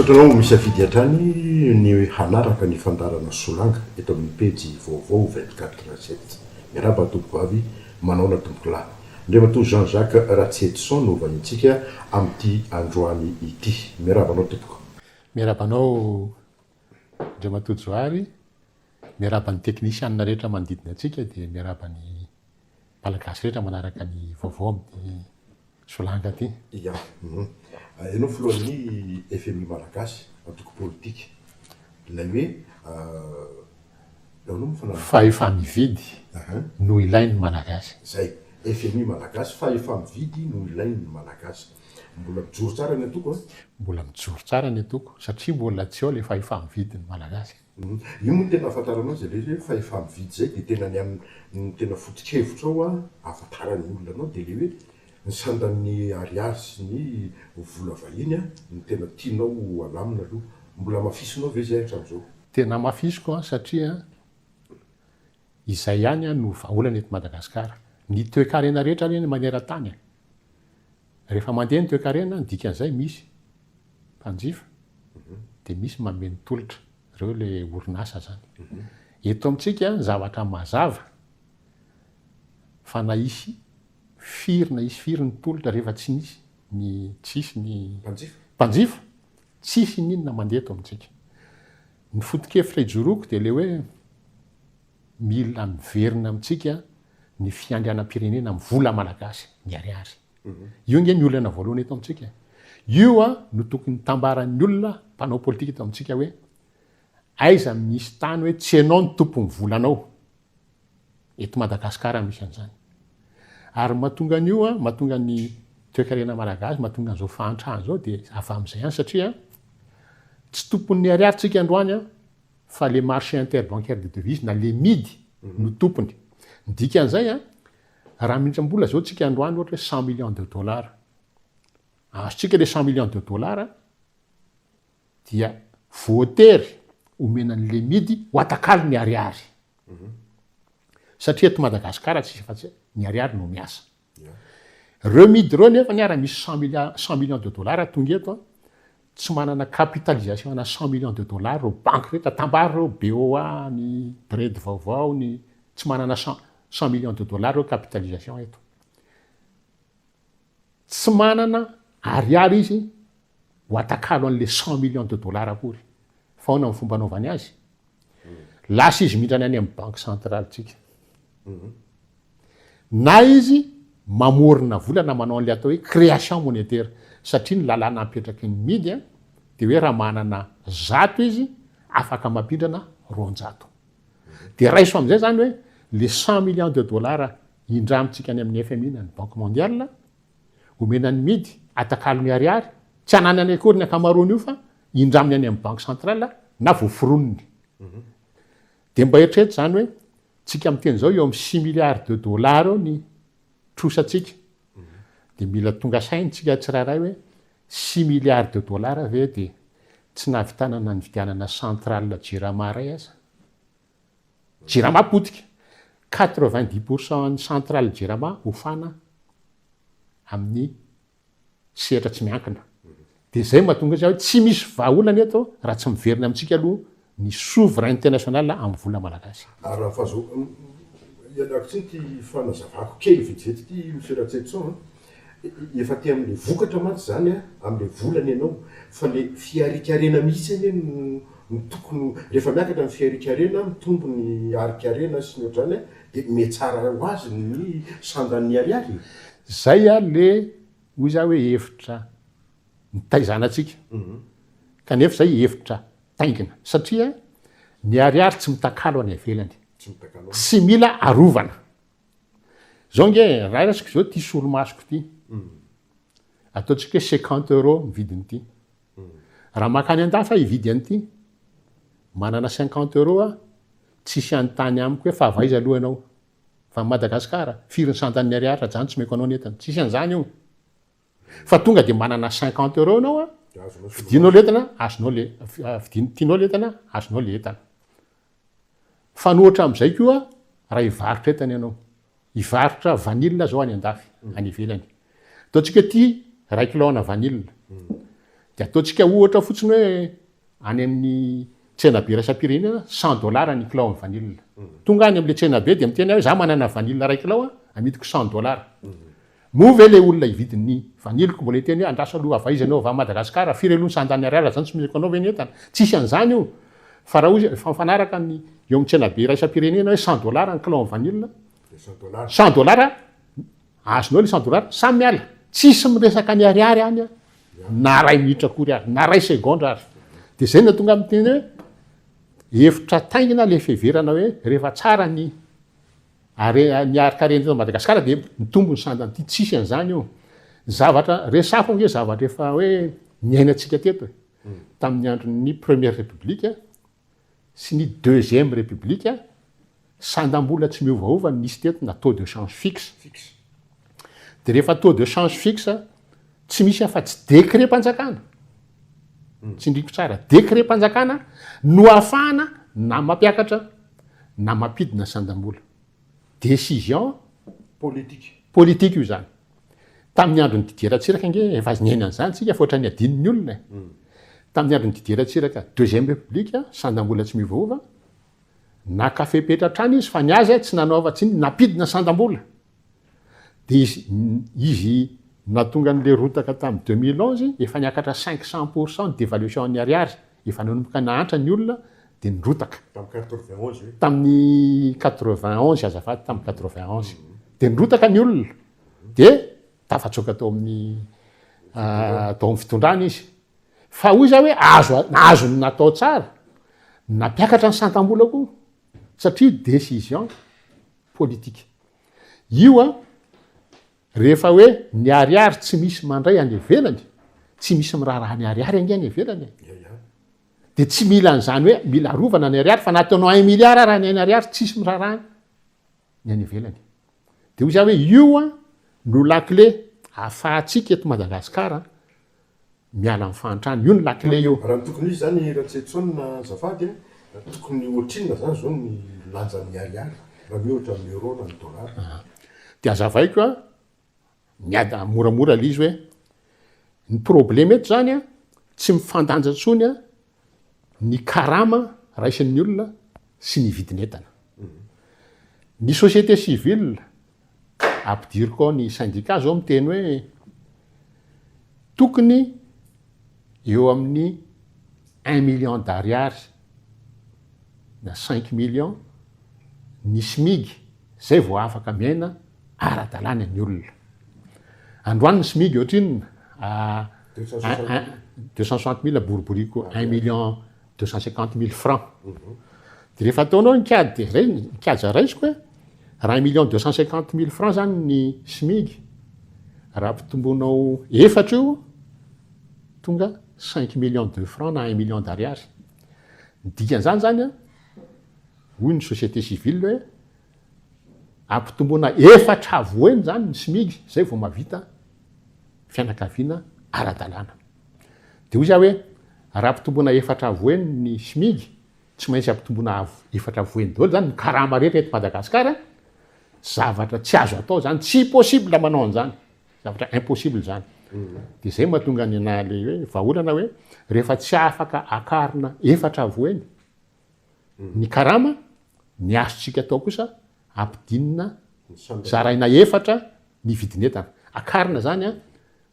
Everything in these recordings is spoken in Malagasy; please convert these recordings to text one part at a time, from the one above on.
Sotranao misafidy hatrany ny hanaraka ny fandarana solanga eto amin'ny pejy vaovao 24/7. Miaraba tompoko avy manao tompoko lahy. Andriamatoa Jean-Jacques Ratsetson no vanintsika amin'ity androany ity. Miaraba anao tompoko. Miaraba anao Andriamatoa Johary, miaraba ny teknisianina rehetra manodidina antsika dia miaraba ny malagasy rehetra manaraka ny vaovao amin'ny solanga ity. Ya. Ianao filohan'ny FMI malagasy antoko politika. Ilay hoe fa efa mividy no ilain'ny malagasy. Zay, FMI malagasy fa efa mividy no ilain'ny malagasy. Mbola mijoro tsara ny atoko Mbola mijoro tsara ny atoko satria mbola tsy ao le fa efa mividy ny malagasy. Io moa tena afantaranao zay le fa efa mividy zay dia tena ny tena foto-kevitra ao afantaran'ny olona anao dia le hoe ny sandan'ny ariary sy ny vola vahiny ny tena tianao alamina aloha. Mbola mafisinao ve zay hatramin'izao? Tena mafisiko satria izay ihany no vahaolana eto Madagasikara. Ny toe-karena rehetra reny maneran-tany. Rehefa mandeha ny toe-karena ny dikan'izay misy mpanjifa dia misy mameno tolotra, ireo le orinasa zany. Eto amintsika ny zavatra mazava fa na isy firy ny tolotra rehefa tsy nisy ny tsisy ny mpanjifa tsisy ninona mandeha eto amintsika. Ny foto-kevitra ijoroako dia le hoe mila miverina amintsika ny fiandrianam-pirenena amin'ny vola malagasy ny ariary. Io nge ny olana voalohany eto amintsika. Io no tokony tambaran'ny olona mpanao politika eto amintsika hoe aiza misy tany hoe tsy ianao ny tompon'ny volanao. Eto Madagasikara misy an'izany. Ary mahatonga an'io mahatonga ny toe-karena malagasy mahatonga an'izao fahantrahana zao dia avy amin'izay ihany satria tsy tompon'ny ariary tsika androany fa le marché interbancaire de devise na le midy no tompony. Ny dikan'izay raha mindram-bola zao tsika androany ohatra hoe 100 millions de dollars. Azontsika le 100 millions de dollars dia voatery omenan'le midy ho atakalo ny ariary. Satria eto Madagasikara tsisy fa ny ariary no miasa. Reo midy reo nefa niara misy 100 millions de dollars tonga eto tsy manana capitalisation na 100 millions de dollars reo banque rehetra tambary reo BOA ny Bred vaovao ny tsy manana 100 millions de dollars reo capitalisation eto. Tsy manana ariary izy ho atakalo an'le 100 millions de dollars akory. Fa ahoana ny fomba anaovany azy? Lasa izy mihindrana any amin'ny banque centrale tsika. Na izy mamorona vola na manao an'le atao hoe création monétaire satria ny lalàna apetraky ny midy dia hoe raha manana 100 izy afaka mampindrana 200. Dia raiso amin'izay zany hoe le 100 millions de dollars indramitsika any amin'ny FMI na ny Banque mondiale omenan'ny midy atakalo ny ariary tsy ananany akory ny akamaroany io fa indraminy any amin'ny banque centrale na voaforonony. Dia mba eritrereto zany hoe tsika miteny zao eo amin'ny 6 milliards de dollars eo ny trosatsika. Dia mila tonga sainy tsika tsirairay hoe 6 milliards de dollars ve dia tsy nahavitanana ny vidianana centrale Jirama ray aza. Jirama potika 90% ny centrale Jirama hofana amin'ny sehatra tsy miankina. Dia zay mahatonga izy hoe tsy misy vahaolana eto raha tsy miverina amintsika aloha ny souverain international amin'ny vola malagasy. Raha fa zao ianako tsy ty fanazavako kely vitsivitsy ty monsieur Ratsetson efa ty amin'le vokatra mantsy zany amin'le volany ianao fa le fiarikarena misy eny ny tokony rehefa miakatra ny fiarikarena mitombo ny arikarena sy ny ohatrany dia metsara ho azy ny sandan'ny ariary. Zay le hoy za hoe hevitra nitaizanantsika. Kanefa zay hevitra taingina satria ny ariary tsy mitakalo any ivelany. Tsy mila arovana. Zao nge raha rasiko zao ty solomasoko ty. Ataontsika 50 € ny vidiny ty. Raha makany an-dafa hividy an'ity manana 50 € tsisy antany amiko hoe fa avaiza aloha ianao. Fa Madagasikara firy ny sandan'ny ariary raha zany tsy meko anao netana. Tsisy an'izany io. Fa tonga dia manana 50 € ianao vidinao letana azonao le tianao letana azonao le entana. Fa nohatra amin'izay koa raha hivarotra entana ianao. Hivarotra vanille zao any an-dafy any ivelany. Ataontsika ty 1 kilo vanille. de ataontsika ohatra fotsiny hoe any amin'ny tsenabe raisam-pirenena $100 ny kilao amin'ny vanille tonga any am'le tsenabe de miteny hoe za manana vanille ray kilao amidiko $100 move le olona ividin'ny vanileko mbola teny hoe andrasa aloha avaizy anao va Madagasikara firelony $100 zany tsy miziko anao ve ny entana tsisy an'izany io fa raha ozy fanaraka ny eo amin'ny tsenabe raisam-pirenena hoe $100 ny kilao amin'ny vanille $100 azonao le $100 samy miala tsisy miresaka ny ariary any na ray minitra akory ary na ray segondra ary de zay na tonga am'teny hoe efitra taingina le fiheverana hoe rehefa tsara ny arikaren'eto Madagasikara de mitombo ny sandany ty tsisy an'izany io zavatra resafo nge zavatra efa hoe miainantsika teto tamin'ny andron'ny première république sy ny deuxième république sandam-bola tsy miovaova nisy teto na taux de change fixe de rehefa taux de change fixe tsy misy afa tsy décret mpanjakana tsy indriko tsara décret mpanjakana no afahana na mampiakatra na mampidina sandam-bola décision politique io zany tamin'ny andron'ny Didier Ratsiraka nge efa niaina an'izany tsika fa ohatra ny adininy olona tamin'ny andron'ny Didier Ratsiraka deuxième république sandam-bola tsy miovaova na kafe petratrany izy fa ny azy tsy nanaova tsy napidina sandam-bola de izy natonga n'le rotaka tamin'ny 2011 efa niakatra 500% ny dévaluation ny ariary efa nanomboka nahantra ny olona de nirotaka tamin'ny 91 azafady tamin'ny 91 de nirotaka ny olona de tafatsoka tao amin'ny fitondrana izy fa hoy za hoe azo natao tsara nampiakatra ny sandam-bola koa satria décision politique io rehefa hoe ny ariary tsy misy mandray any ivelany tsy misy miraharaha ny ariary ange any ivelany de tsy mila an'izany hoe mila arovana ny ariary fa nataonao 1 milliard raha ny ariary tsisy miraharaha ny any ivelany de hoy za hoe io no lakle ahafahantsika eto Madagasikara miala amin'ny fahantrany io ny lakle io raha tokony izy zany raha tsetsoana zafady tokony ohatrinona zany zao ny lanjan'ny ariary raha mihoatra amin'ny euro na ny dollar de azavaiko miada moramora le izy hoe ny problème eto zany tsy mifandanja ntsony ny karama raisin'ny olona sy ny vidin'entana ny société civile ampidiriko ao ny syndicat zao miteny hoe tokony eo amin'ny 1 million d'ariary na 5 millions ny SMIG zay vao afaka miaina ara-dalàna ny olona androany ny SMIG ohatrinona 260 000 boriboriko 1 million 250 000 francs de rehefa ataonao nikady raisiko hoe raha 1 million 250 000 francs zany ny SMIG raha mpitombonao efatra io tonga 5 millions de francs na 1 million d'ariary dikan'izany zany hoy ny société civile hoe ampitombona efatra avoeny zany ny SMIG zay vao mavita fianakaviana ara-dalàna de hoy za hoe raha ampitombona efatra avoeny ny SMIG tsy maintsy ampitombona efatra avoeny daholo zany ny karama rehetra eto Madagasikara zavatra tsy azo atao zany tsy possible manao an'izany zavatra impossible zany de zay mahatonga ny anale hoe vahaolana hoe rehefa tsy afaka akarina efatra avoeny ny karama ny azontsika atao kosa ampidinina zaraina efatra ny vidin'entana akarina zany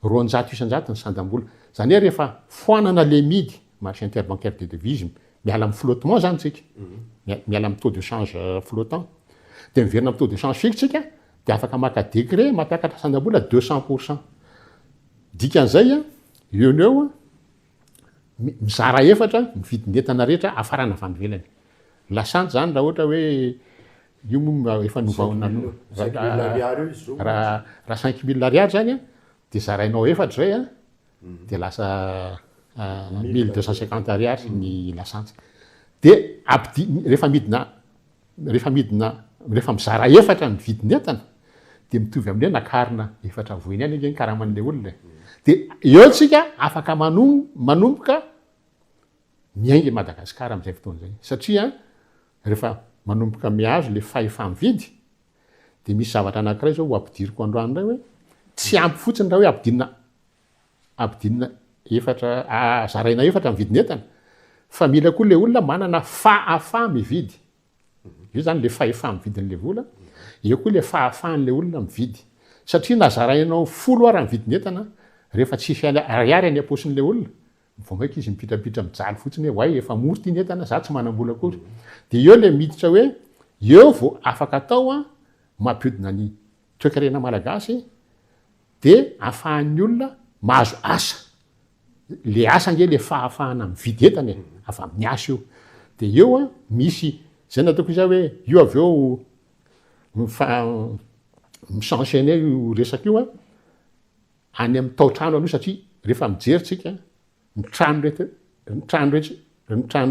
200 ny sandam-bola zany hoe rehefa foanana le midy marché interbancaire de devise miala amin'ny flottement zany tsika miala amin'ny taux de change flottant de miverina amin'ny taux de change fixe tsika de afaka maka décret mampiakatra sandam-bola 200%. Dikan'izay eo ny eo mizara efatra ny vidin'entana rehetra afarana avy ivelany. Lasanty zany raha ohatra hoe io efa novahana raha 5 000 ariary zany de zarainao efatra zay de lasa 1250 ariary ny lasanty. De rehefa mizara efatra ny vidin'entana de mitovy amin'ny nakarina efatra voeny any ny karaman'le olona. De eo tsika afaka manomboka miainga Madagasikara amin'izay fotoana zay satria rehefa manomboka mihazo le fahefa mividy de misy zavatra anankiray zao ampidiriko androany ray hoe tsy ampy fotsiny raha hoe ampidinina zaraina efatra mividiny entana fa mila koa le olona manana fahafa mividy io zany le fahefa mividin'le vola eo koa le fahafahan'le olona mividy satria nazarainao 10 ara mividiny entana rehefa tsisy ariary any aposin'le olona vao maika izy mipitrapitra mijaly fotsiny hoe way efa mory ny entana za tsy manam-bola akory dia eo le miditra hoe eo vao afaka atao a mampiodina ny toekarena malagasy dia ahafahan'ny olona mahazo asa le asa nge le fahafahana mividy entana avy amin'ny asa io dia eo a misy zay nataoko iza hoe io avy eo misenchaîner io resaka io a any amin'ny tao-trano aloha satria rehefa mijerytsika ny trano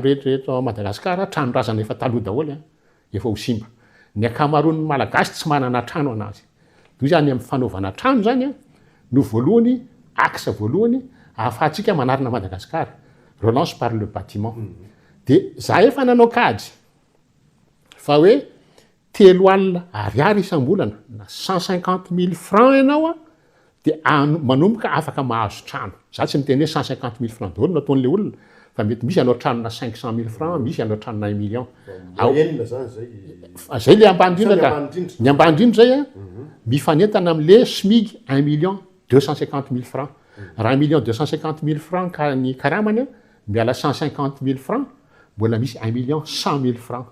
rehetra ao Madagasikara trano razana efa taloha daholo efa ho simba ny akamaroan'ny malagasy tsy manana trano anazy toy zany amin'ny fanaovana trano zany a no voalohany axe voalohany ahafahantsika manarina Madagasikara relance par le bâtiment dia za efa nanao kajy fa hoe 3 alina ariary isam-bolana na 150 000 francs ianao a dia manomboka afaka mahazo trano za tsy miteny hoe 150 000 francs daholo nataon'le olona fa mety misy anao trano na 500 000 francs misy anao trano na 1 million zay le ambany indrindra ka ny ambany indrindra zay a mifanentana amin'le SMIC 1 million 250 000 francs raha 1 million 250 000 francs ka ny karamany a miala 150 000 francs mbola misy 1 million 100 000 francs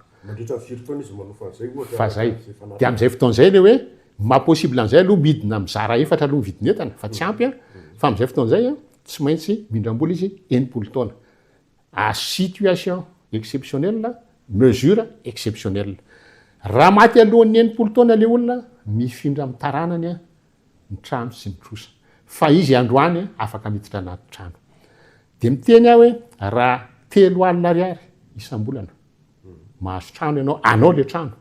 fa zay dia amin'izay fotoan'izay le hoe mahapossible an'izay aloha midina mizara efatra aloha mividiny entana fa tsy ampy a fa amin'izay fotoan'izay a tsy maintsy mindram-bola izy 80 taona à situation exceptionnelle mesure exceptionnelle raha maty alohan'ny 80 taona le olona mifindra amin'ny taranany a ny trano sy ny trosa fa izy androany afaka miditra anaty trano dia miteny aho hoe raha 3 alina ariary isam-bolana mahazo trano ianao anao le trano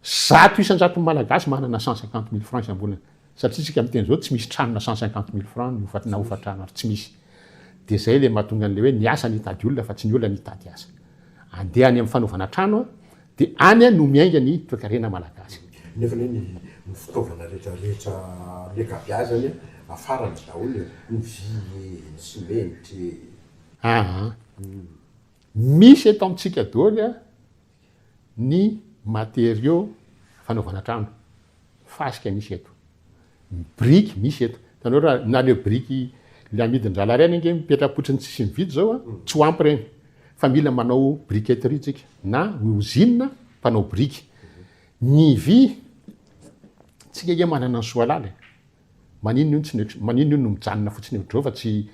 100 malagasy manana 150 000 francs isam-bolana satria tsika miteny zao tsy misy trano na 150 000 francs na ofatrano ary tsy misy dia zay le mahatonga an'le hoe ny asa ny hitady olona fa tsy ny olona ny hitady asa andeha any amin'ny fanaovana trano a dia any a no miainga ny toekarena malagasy nefa ny fitaovana rehetrarehetra le kabiazany afarany daholo ny vy ny simenitra misy eto amintsika daholo a ny matériaux fanaovana trano fasika misy eto brique misy eto tanao raha na le brique le amidin-drala reny nge mipetrapotriny tsisy mividy zao a tsy ho ampy reny fa mila manao briqueterie tsika na usine mpanao brique ny vy tsika nge manana ny soalala manino io no mijanona fotsiny otrao fa tsy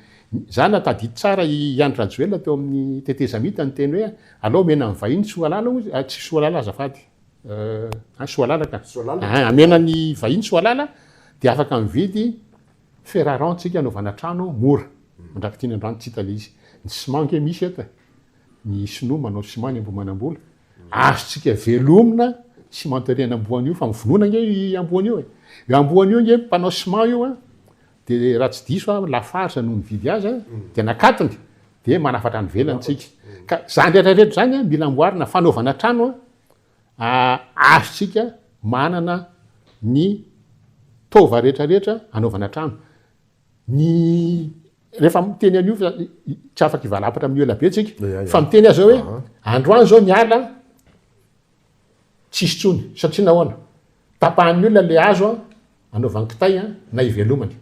za natadidy tsara i Andry Rajoelina teo amin'ny tetezamita ny teny hoe alao mena ny vahiny soalala tsy soalala azafady soalala ka amena ny vahiny soalala dia afaka mividy ferraran tsika anaovana trano mora mandraky tiany andrano tsy hita le izy ny ciment nge misy eto ny sinoa manao ciment ny ambomanam-bola azotsika velomina cimenterie amboan'io fa mivonona nge amboan'io io amboan'io nge mpanao ciment io a dia raha tsy diso a lafarsa no mividy azy dia nakatony dia manafatra ny velantsika ka zany rehetrarehetra zany a mila amboarina fanaovana trano a azotsika manana ny tova rehetrarehetra anaovana trano ny rehefa miteny an'io tsy afaka ivalapatra amin'ny ela be tsika fa miteny azy zao hoe androany zao ny ala tsisy tsony satria nahoana tapahan'ny olona le azo a anaovany kitay a na ivelomany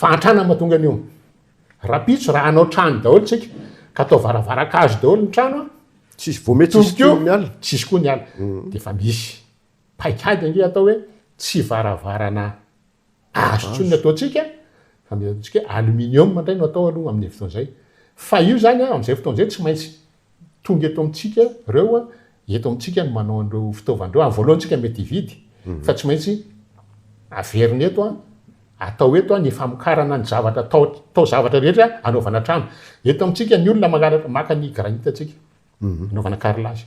fantrana mahatonga an'io rapitso raha anao trano daholo tsika ka atao varavaran-kazo daholo ny trano a tsisy vomety tsisy koa ny ala dia fa misy paikady ange atao hoe tsy varavarana azo tsony ataotsika fa mety ataotsika aluminium mandray no atao aloha amin'ny fotoan'izay fa io zany a amin'izay fotoan'izay tsy maintsy tonga eto amintsika reo a eto amintsika no manao an'ireo fitaovandreo amin'ny voalohantsika mety hividy fa tsy maintsy averina eto a atao eto a ny famokarana ny zavatra tao zavatra rehetra anaovana trano eto amintsika ny olona maka ny granita tsika anaovana carrelage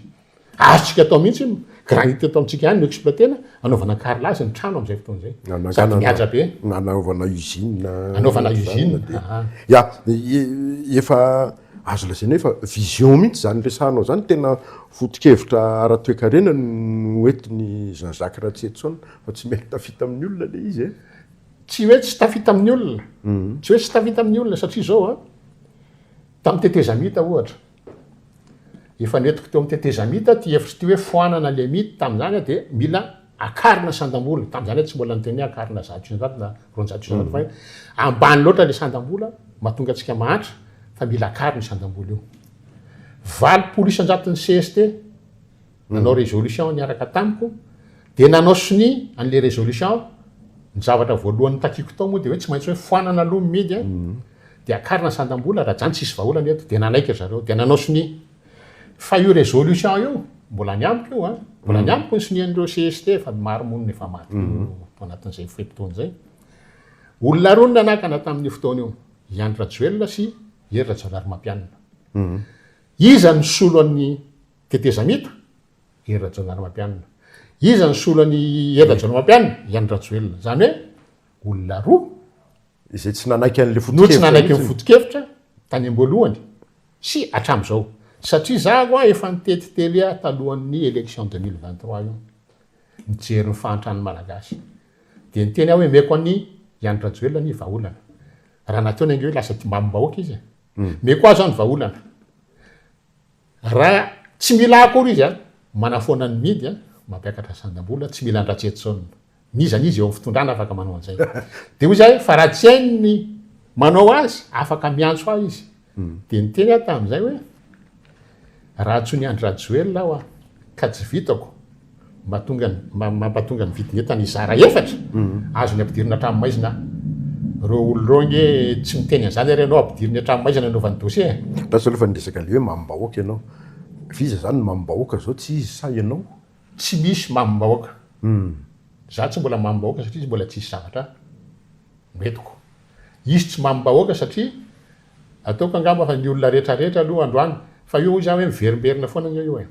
azotsika atao mihitsy granita eto amintsika ihany no exploitena anaovana carrelage ny trano amin'izay fotoan'izay sady mihaja be anaovana usine anaovana usine ya efa azo lazaina efa vision mihitsy zany resanao zany tena foto-kevitra ara-toekarena no entiny Jean-Jacques Ratsetson fa tsy mety tafita amin'ny olona le izy tsy hoe tsy tafita amin'ny olona tsy hoe tsy tafita amin'ny olona satria zao a tamin'ny tetezamita ohatra efa netiko teo amin'ny tetezamita ty hevitry ty hoe foanana le mity tamin'izany a dia mila akarina sandam-bola tamin'izany tsy mbola niteny akarina zato na ronjato fa ambany loatra le sandam-bola mahatonga antsika mahantra fa mila akarina sandam-bola io valopolo isanjaton'ny CST nanao résolution niaraka tamiko dia nanao sini an'le résolution ny zavatra voalohany takiko tao moa dia hoe tsy maintsy hoe foanana aloha midy a dia akarina sandam-bola raha zany tsisy vahaolana eto dia nanaika zareo dia nanao sini fa io résolution io mbola niampiko io a mbola niampiko ny sinian'ireo CST fa maro monina efa maty tao anatin'izay fotoana zay olona roa ny nanakana tamin'ny fotoana io Iandry Rajoelina sy Hery Rajaonarimampianina iza ny solo an'ny tetezamita Hery Rajaonarimampianina iza ny solo an'ny Hery Rajaonarimampianina Iandry Rajoelina zany hoe olona roa izay tsy nanaiky an'le no tsy nanaiky ny foto-kevitra tany amboalohany sy hatramin'izao satria zaho a efa nitetitely talohan'ny élection 2023 io mijery ny fahantrany malagasy dia niteny aho hoe meko an'ny Iandry Rajoelina ny vahaolana raha natao ny ange hoe lasa timbamim-bahoaka izy meko azo any vahaolana raha tsy mila akory izy a manafoana ny midy a mampiakatra sandam-bola tsy mila andratsetsaona nizany izy eo amin'ny fitondrana afaka manao an'izay dia hoy zay fa raha tsy hainy manao azy afaka miantso ahy izy dia niteny aho tamin'izay hoe raha tsony Iandry Rajoelina aho a ka tsy vitako mampatonga ny vidin'entana izara efatra azo ny ampidirina hatramomaizina reo oloreo nge tsy miteny an'izany ary ianao ampidiriny hatramomaizina anaovany dossier lasa aloha fa niresaka le hoe mamim-bahoaka ianao viza zany ny mamim-bahoaka zao tsy izy sa ianao tsy misy mamim-bahoaka za tsy mbola mamim-bahoaka satria izy mbola tsisy zavatra metiko izy tsy mamim-bahoaka satria ataoko angamba fa ny olona rehetrarehetra aloha androany fa io za hoe miverimberina foana io e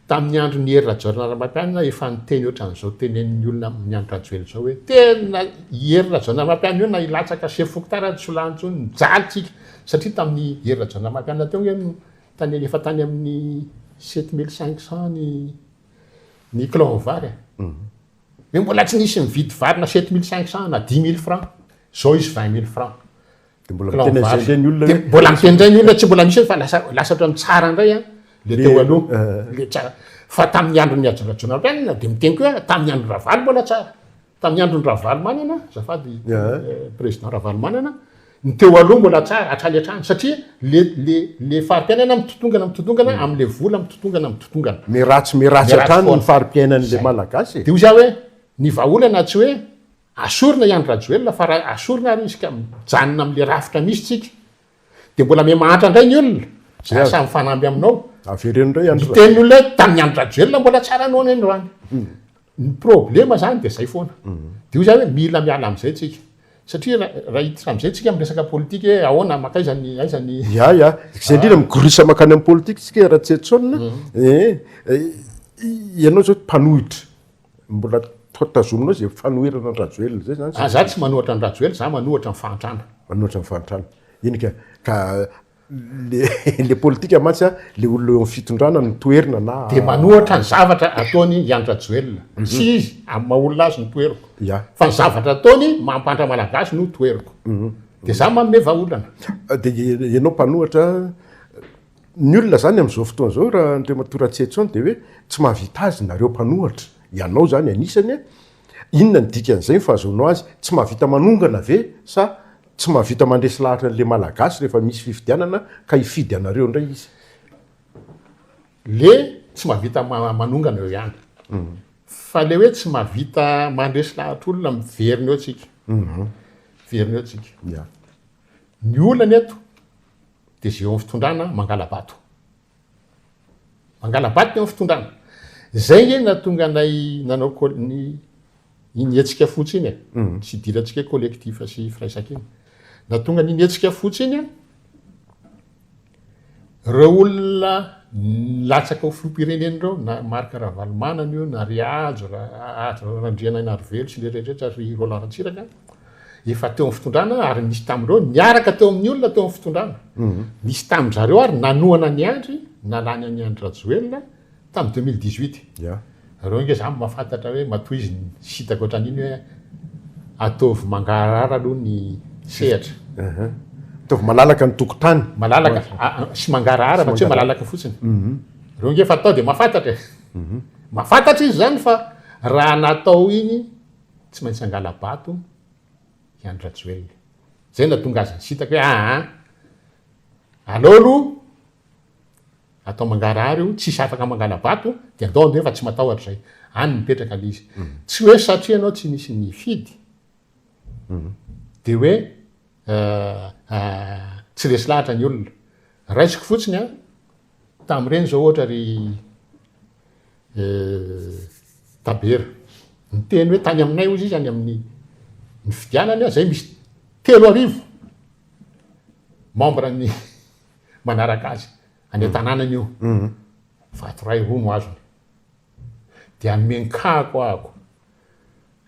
tamin'ny andro ny Hery Rajaonarimampianina efa niteny ohatran'izao tenen'ny olona ny Iandry Rajoelina zao hoe tena Hery Rajaonarimampianina io na ilatsaka chef-foktara Solanjony nijalitsika satria tamin'ny Hery Rajaonarimampianina teo hoe tany efa tany amin'ny 7500 ny kilao vary hoe mbola tsy nisy mividy vary na 7500 na 10 000 francs zao izy 20 000 francs mbola miteny ny olona mbola mitendray ny olona tsy mbola misy fa lasa otra mitsara indray a le teo aloha le tsara fa tamin'ny andro ny Iandry Rajoelina dia miteny koa tamin'ny andro Ravalo mbola tsara tamin'ny andro ny Ravalomanana zafady président Ravalomanana ny teo aloha mbola tsara hatraly hatrany satria le fari-piainana mitotongana amin'le vola mitotongana miratsy hatrany ny fari-piainan'le malagasy dia ho za hoe ny vahaolana tsy hoe asorina Iandry Rajoelina fa raha asorina ary izy ka mijanona amin'le rafitra misy tsika dia mbola me mahatra indray ny olona za samy fanamby aminao averenindray teny olona tamin'ny Iandry Rajoelina mbola tsara anao ny androany ny problema zany dia zay foana dia ho za hoe mila miala amin'izay tsika satria raha hiditra amin'izay tsika amin'ny resaka politika hoe ahoana makaizany aizany ya zay indrindra migorisa makany amin'ny politika tsika raha tsy etsaonina ianao zao mpanohitra mbola tazominao zay fanoherana ny Rajoelina zay zany za tsy manohatra ny Rajoelina za manohatra ny fahantrana manohatra ny fahantrana iny ka le politika matsy a le olona eo amin'ny fitondrana ny toerina na dia manohatra ny zavatra ataony Iandry Rajoelina tsy izy amin'ny maha-olona azy ny toeriko fa ny zavatra ataony mampandra malagasy no toeriko dia za manome vahaolana dia ianao mpanohatra ny olona zany amin'izao fotoana zao raha Andriamatora Tsetsaony dia hoe tsy mahavita azy nareo mpanohatra ianao zany anisany inona ny dikan'izay fahazoanao azy tsy mahavita manongana ve sa tsy mahavita mandresy lahatra n'le malagasy rehefa misy fifidianana ka hifidy anareo indray izy le tsy mahavita manongana eo ihany fa le hoe tsy mahavita mandresy lahatra olona miverina eo tsika verina eo tsika ny olana eto dia zay eo amin'ny fitondrana mangala-bato eo amin'ny fitondrana zay nge natonga anay nanao iny hetsika fotsiny tsy dirantsika collectif sy firaisak iny natonga n'iny hetsika fotsiny reo olona latsaka ho filopireneny reo na Marc Ravalomanana io na Riajo Randriana Narvelo sy le rehetrarehetra ry Roland Ratsiraka efa teo amin'ny fitondrana ary nisy tamin'ireo niaraka teo amin'ny olona teo amin'ny fitondrana nisy tamin'zareo ary nanohana ny Andry nalany any Iandry Rajoelina tamin'ny 2018 reo nge za mahafantatra hoe matoa izy sitako ohatran'iny hoe ataovy mangarara aloha ny sehatra ataovy malalaka ny tokotany malalaka sy mangarahara fa tsy hoe malalaka fotsiny reo nge fa atao de mahafantatra mahafantatra izy zany fa raha natao iny tsy maintsy angala bato iandrajoelona zay na tonga azy ny sitako hoe alolo atao mangarahara io tsisy afaka mangala bato de andao ndefa tsy matahotra zay any mipetraka le izy tsy hoe satria anao tsy nisy ny fidy de hoe tsy resy lahatra ny olona raisiko fotsiny tam'ireny zao ohatra ry tabera ny teny hoe tany aminay ozy izy any amin'ny ny fidianany zay misy 3 membre ny manaraka azy any an-tanànany io vatoray roa no azony de amenkako ako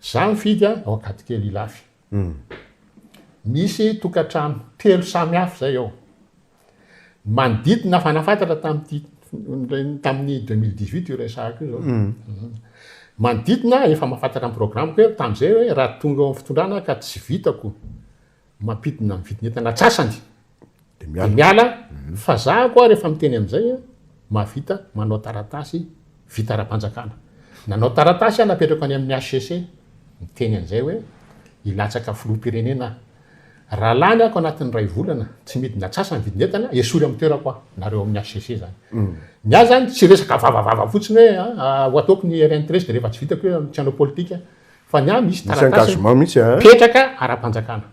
za mifidy ao akatikely ilafy misy tokatrano 3 samy hafa zay ao manodidina fanafantatra tamin'ny 2018 io resahako io zao manodidina efa mahafantatra ny programme hoe tam'izay hoe raha tonga eo amin'ny fitondrana ka tsy vitako mampidina ny vidin'entana atsasany de miala fa za koa rehefa miteny am'izay mahavita manao taratasy vita ara-panjakana nanao taratasy napetrako any amin'ny HCC miteny an'izay hoe ilatsaka filoham-pirenena raha lany ako anatin'ny 2 volana tsy midina atsasany vidin'entana esory amin'ny toerako nareo amin'ny HCC zany ny azy zany tsy resaka vavavava fotsiny hoe ho ataoko ny RN13 de rehefa tsy vitako hoe amin'ny tiano politika fa ny misy taratasy petraka ara-panjakana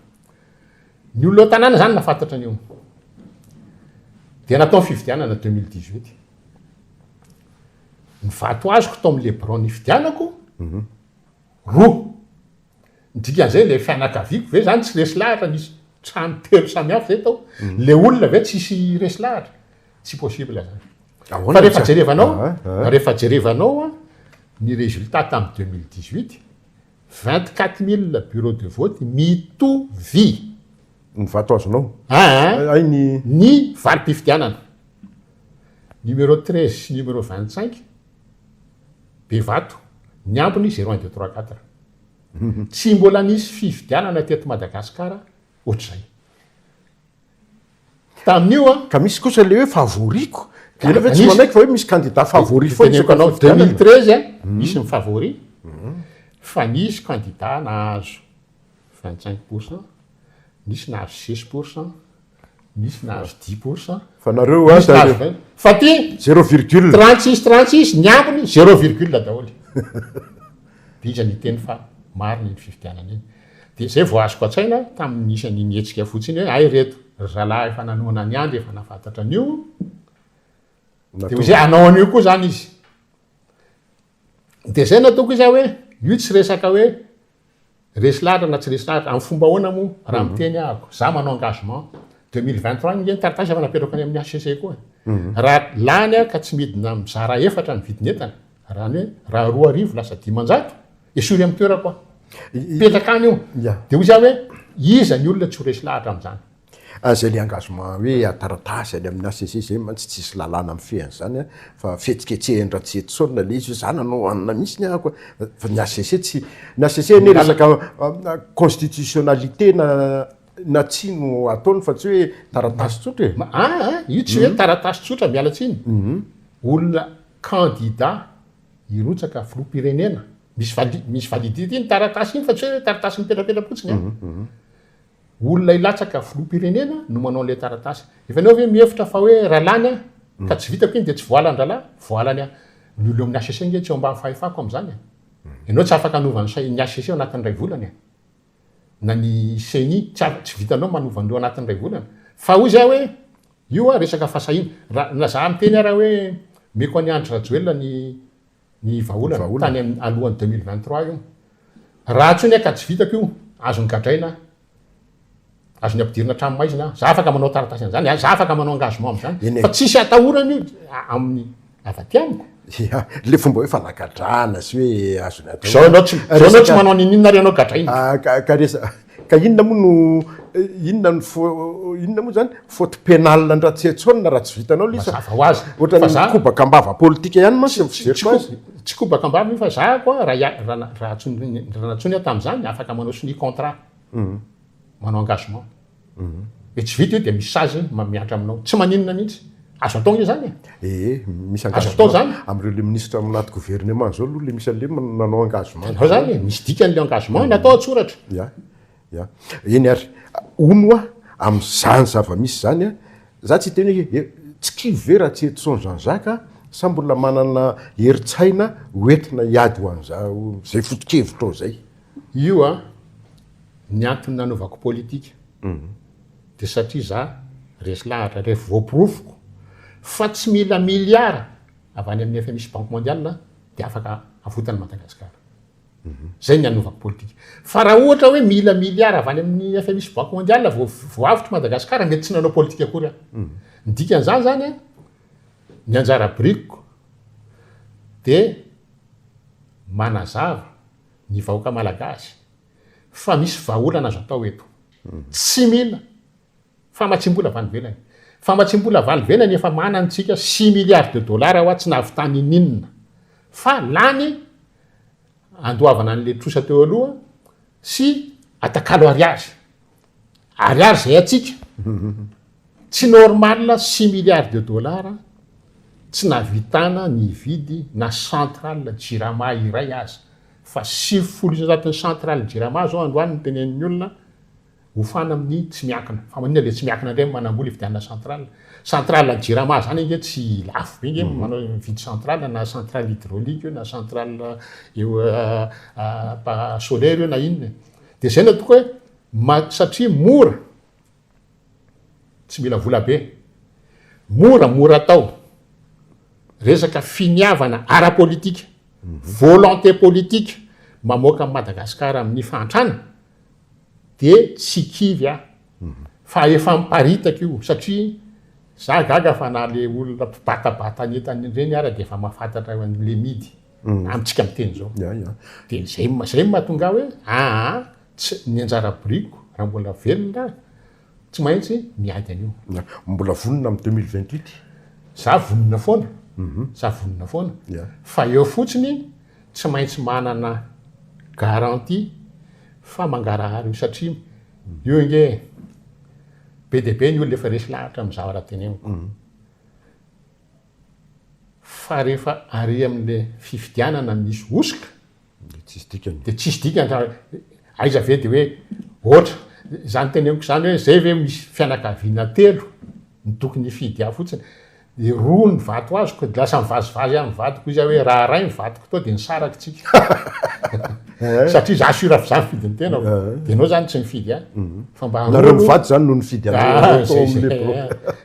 ny olona ao tanàna zany nafantatra an'io de natao fividianana 2018 ny vato azoko tao am'le bron ny fidianako roa dikan'izay le fianakaviako ve zany tsy resy lahatra nisy trano 3 samy hafa zay tao le olona ve tsisy resy lahatra tsy possible zany fa rehefa jerevanao ny résultat tamin'ny 2018 24 000 bureau de vote mitovy ny vato azonao ny valim-pifidianana numéro 13 sy numéro 25 be vato ny ambony 0134 tsy mbola nisy fividianana teto Madagasikara ohatr'izay tamin'io ka misy kosa le hoe favoriko efa tsy manaiky fa hoe misy candidat favori foanao 2013 misy ny favori fa nisy candidat nahazo 25%, nisy nahazo 6%, nisy nahazo 10%. Fa nareo fa ty 36 ny ambony 0, daholo. Dia ny teny fa marina ny fividianana iny. Dia zay vao azoko an-tsaina tamin'ny isan'ny nietsika fotsiny hoe ay reto zalahy efa nanoana ny andro efa nafantatra an'io. Dia zay anao an'io koa zany izy. Dia zay nataoko izy hoe io tsy resaka hoe resy lahatra na tsy resy lahatra amin'ny fomba ahoana moa raha miteny ahako za manao engagement 2023 ny taratasy efa napetraka any amin'ny HCC koa. Raha lany ka tsy midina mizara efatra ny vidin'entana raha ny raha 2 arivo lasa 10,000 esory amin'ny toera koa. Petraka any io. Dia hoy hoe iza ny olona tsy ho resy lahatra amin'izany. Zay le engagement hoe ataratasy any amin'ny HCC zay mantsy tsisy lalàna amin'ny fehany zany fa fetsiketsehindra tsy etsona le izy zany anao anina misy ny ahako fa ny HCC tsy ny HCC ny resaka constitutionnalité na tsino ataony fa tsy hoe taratasy tsotra io tsy hoe taratasy tsotra miala tsiny olona candidat hirotsaka filoham-pirenena misy validité iny taratasy iny fa tsy hoe taratasy mipetrapetra fotsiny olona ilatsaka filoham-pirenena no manao le taratasy efa anao hoe mihevitra fa hoe raha lany ka tsy vitako iny de tsy voalan-dralahy voalany ny olo amin'ny HCC nge tsy eo ambany fahefako am'izany ianao tsy afaka anovan'ny ny HCC ao anatin'ny 2 volana na ny CENI tsy vitanao manovan'ireo anatin'ny 2 volana fa hoy zay hoe io resaka fasahina na za miteny raha hoe meko any andro rajoelona ny vaholana tany alohan'ny 2023 io raha tsony ka tsy vitako io azony gadraina azony ampidirina trano maizina za afaka manao taratasy an'izany za afaka manao engagement am'izany fa tsisy atahorana io amin'ny avaty amiko le fomba hoe fanagadrana sy hoe azony atao zao anao tsy manao ninina ary anao gadraina ka inona moa no inona moa zany faute pénale ndraha tsy etsona raha tsy vitanao lisa mazava ho azy ohatra ny kobaka ambava politika ihany mantsy fijeriko azy tsy kobaka ambavy fa za koa rahantsony tamin'izany afaka manao sony contrat manao engagement e tsy vita io de misy sazy miatra aminao tsy maninona mihitsy azo atao zany misy azo atao zany am'ireo le ministre anaty gouvernement zao aloha le misy an'le nanao engagement ao zany misy dikan'le engagement natao atsoratra ya eny ary ono am'izany zava-misy zany za tsy teny hoe tsy kive raha tsy etson Jean-Jacques sa mbola manana heritsaina hoentina hiady ho an'izao zay foto-kevitra ao zay io ny antony nanovako politika de satria za resy lahatra rehefa voapirofoko fa tsy mila miliara avy any amin'ny FMI Banque mondiale de afaka avotany Madagasikara zay ny anovako politika fa raha ohatra hoe mila miliara avy any amin'ny FMI Banque mondiale voavotry Madagasikara mety tsy nanao politika akory ny dikan'izany zany ny anjara brikoko de manazava ny vahoaka malagasy fa misy vahaolana azo atao eto tsy mila famatsim-bola vanivelany famatsim-bola vanivelany efa manantsika 6 milliards de dollars ho tsy nahavitany ninona fa lany andoavana an'le trosa teo aloha sy atakalo ariazy zay atsika tsy normal 6 milliards de dollars tsy navitana ny vidy na centrale Jirama iray azy fa 9 centrale Jirama zao androany ny tenen'ny olona hofana amin'ny tsy miankina fa manina le tsy miankina ndray manambola ividianana centrale Jirama zany nge tsy lafo be nge manao vidy centrale na centrale hydraulique io na centrale eo solaire io na inona de zay natoko hoe satria mora tsy mila vola be mora atao resaka finiavana ara-politika volonté politique mamoaka Madagasikara amin'ny fantrana de tsy kivy fa efa miparitaka io satria za gaga fa na le olona mpibatabata netany reny ara de efa mahafantatra le midy amitsika miteny zao de zay mahatonga hoe ny anjara briko raha mbola velona tsy maintsy miady an'io mbola vonona am 2028 za vonona foana fa eo fotsiny tsy maintsy manana garantie fa mangarahary io satria io nge be de be ny olona efa resy lahatra amin'ny zavatra teneniko fa rehefa are amin'le fifidianana misy osika de tsisy dikany aiza ve de hoe ohatra zany teneniko zany hoe zay ve misy fianakaviana 3 ny tokony fidia fotsiny de roa ny vato azoko de lasa mivazivazy amin'ny vatoko izy hoe raha ray ny vatoko to de ny saraka tsika satria za sura za mifidy ny tena de anao zany tsy mifidy fa mba nareo mivato zany no nifidy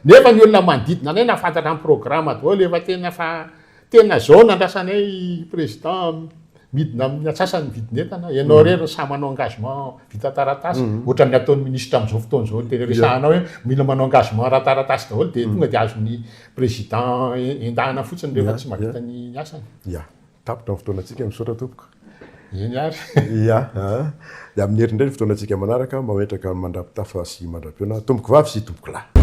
nefa ny olona manodidina anay nafantatra amin'ny programme daholo efa tena zao nandrasanay président midina amin'ny atsasany vidinetana ianao rery samy manao engagement vita taratasy ohatra ny ataon'ny ministre am'izao fotoana zao tena resahanao hoe mila manao engagement raha taratasy daholo de tonga de azon'ny président endahana fotsiny rehefa tsy mahavita ny asany tapitra ny fotoanatsika misaotra tompoka eny ary de amin'ny herindrany fotoanatsika manaraka mametraka mandrapitafa sy mandram-peona tomboko vavy sy tomboko lahy